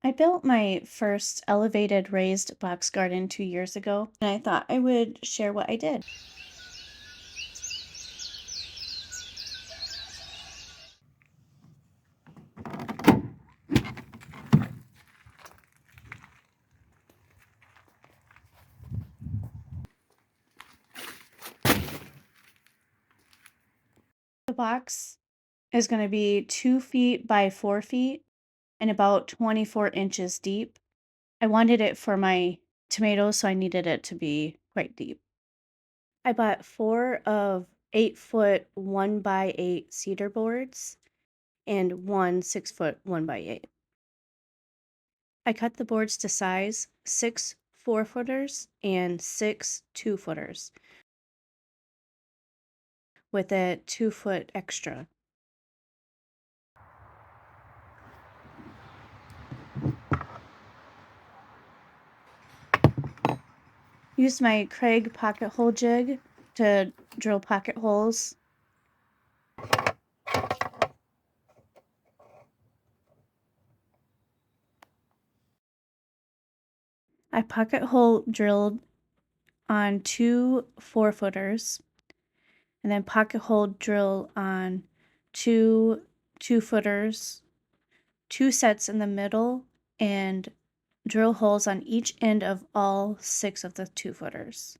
I built my first elevated raised box garden 2 years ago, and I thought I would share what I did. The box is going to be 2 feet by 4 feet and about 24 inches deep. I wanted it for my tomatoes, so I needed it to be quite deep. I bought 4 of 8-foot 1x8 cedar boards and 1 6-foot 1x8. I cut the boards to size 6 4-footers and 6 2-footers with a 2-foot extra. Used my Kreg pocket hole jig to drill pocket holes. I pocket hole drilled on 2 4-footers and then pocket hole drill on 2 2-footers, 2 sets in the middle, and drill holes on each end of all 6 of the 2-footers.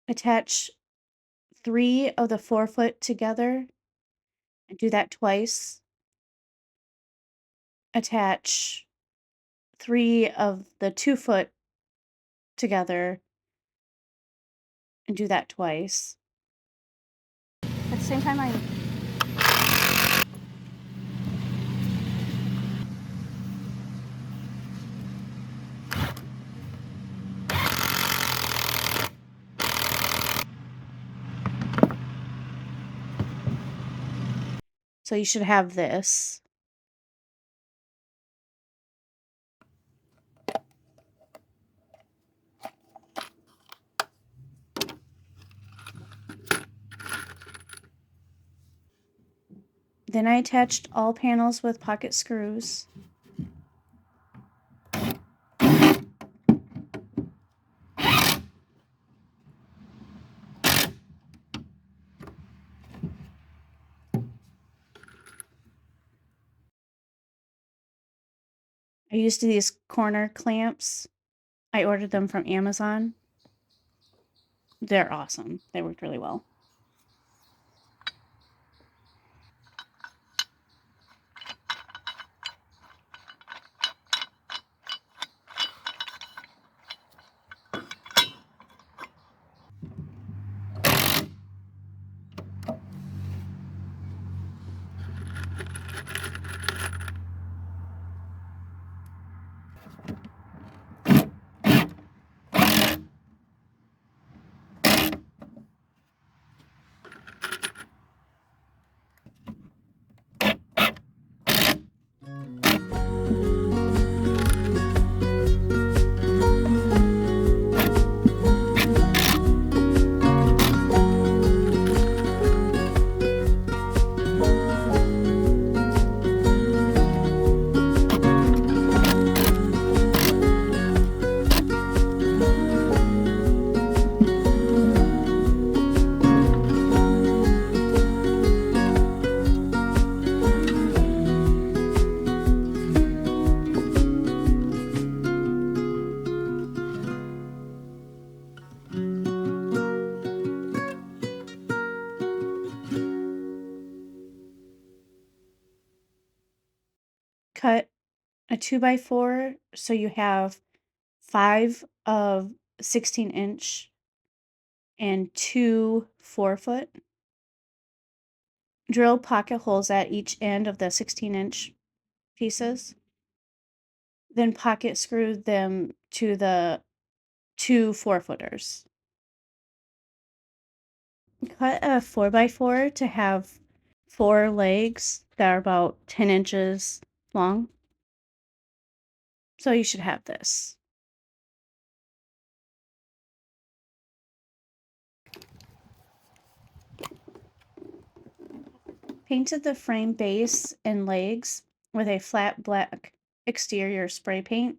Attach 3 of the 4-foot together and do that twice. Attach 3 of the 2-foot together and do that twice. At the same time, so you should have this. Then I attached all panels with pocket screws. I used these corner clamps. I ordered them from Amazon. They're awesome. They worked really well. cut a 2 by 4 so you have 5 of 16-inch and 2 4-foot. Drill pocket holes at each end of the 16-inch pieces. Then pocket screw them to the 2 4-footers. Cut a 4 by 4 to have 4 legs that are about 10 inches long. So you should have this. Painted the frame base and legs with a flat black exterior spray paint.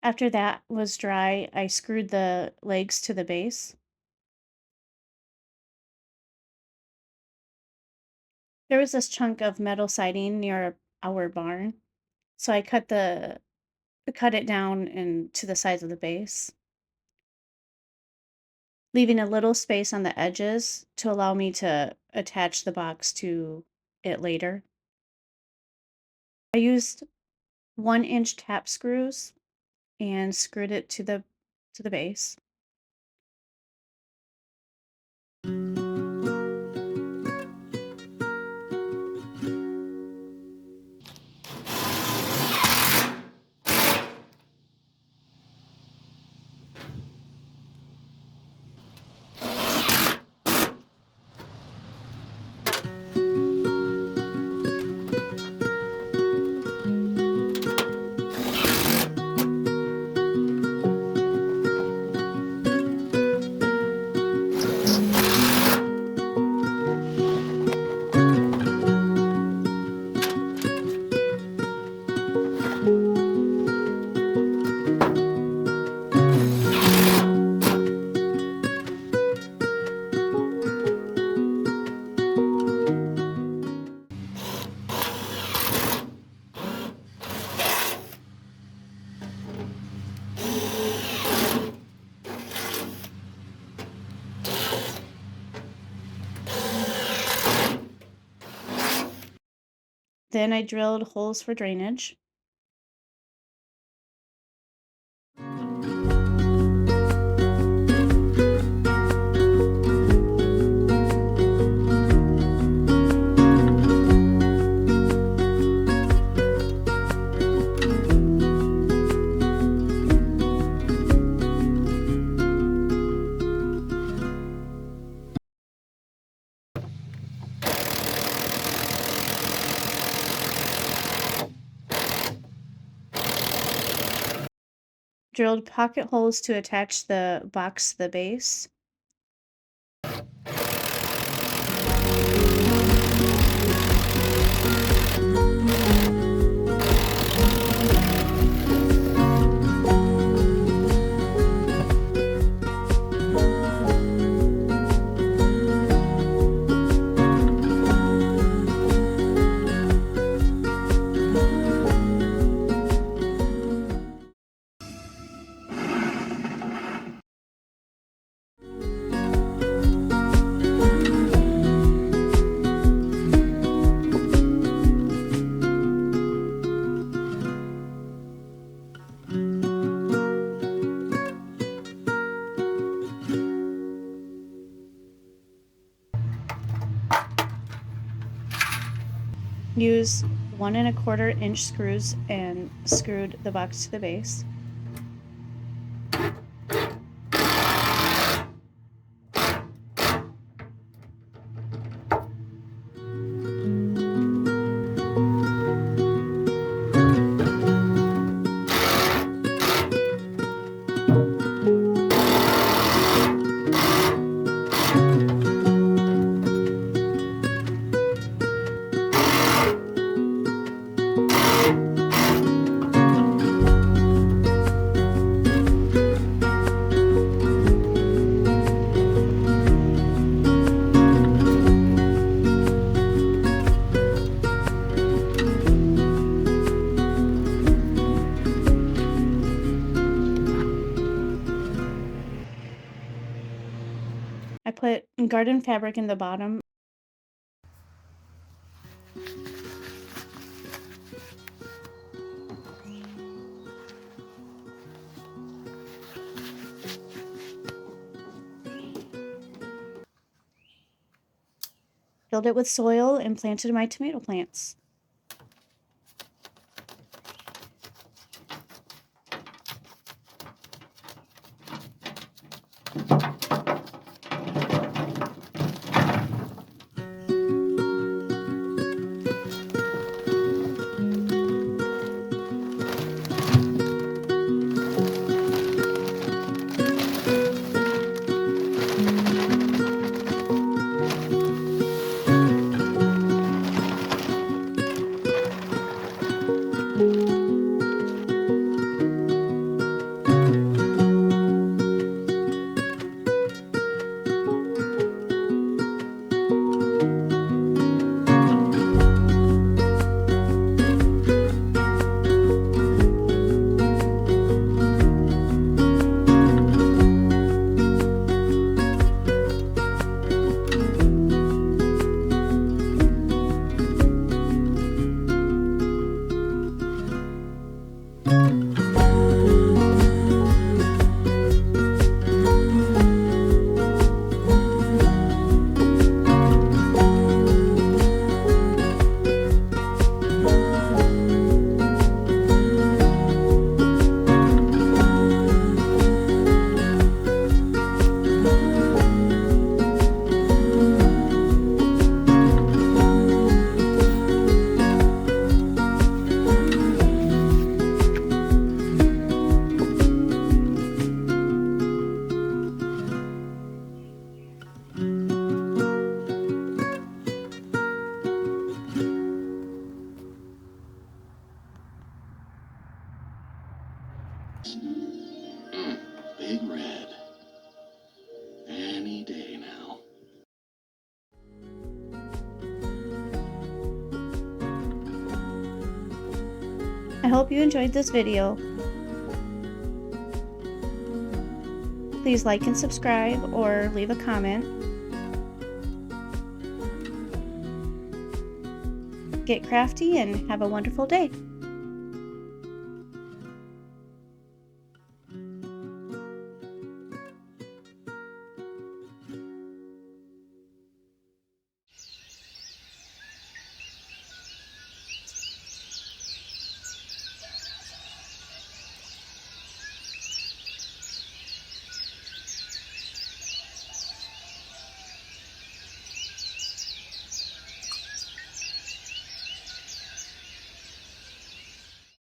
After that was dry, I screwed the legs to the base. There was this chunk of metal siding near our barn, so I cut it down and to the size of the base, leaving a little space on the edges to allow me to attach the box to it later. I used 1-inch tap screws and screwed it to the base. Then I drilled holes for drainage. Drilled pocket holes to attach the box to the base. Use 1¼ inch screws and screwed the box to the base. I put garden fabric in the bottom. Filled it with soil and planted my tomato plants. Big red. Any day now. I hope you enjoyed this video. Please like and subscribe or leave a comment. Get crafty and have a wonderful day.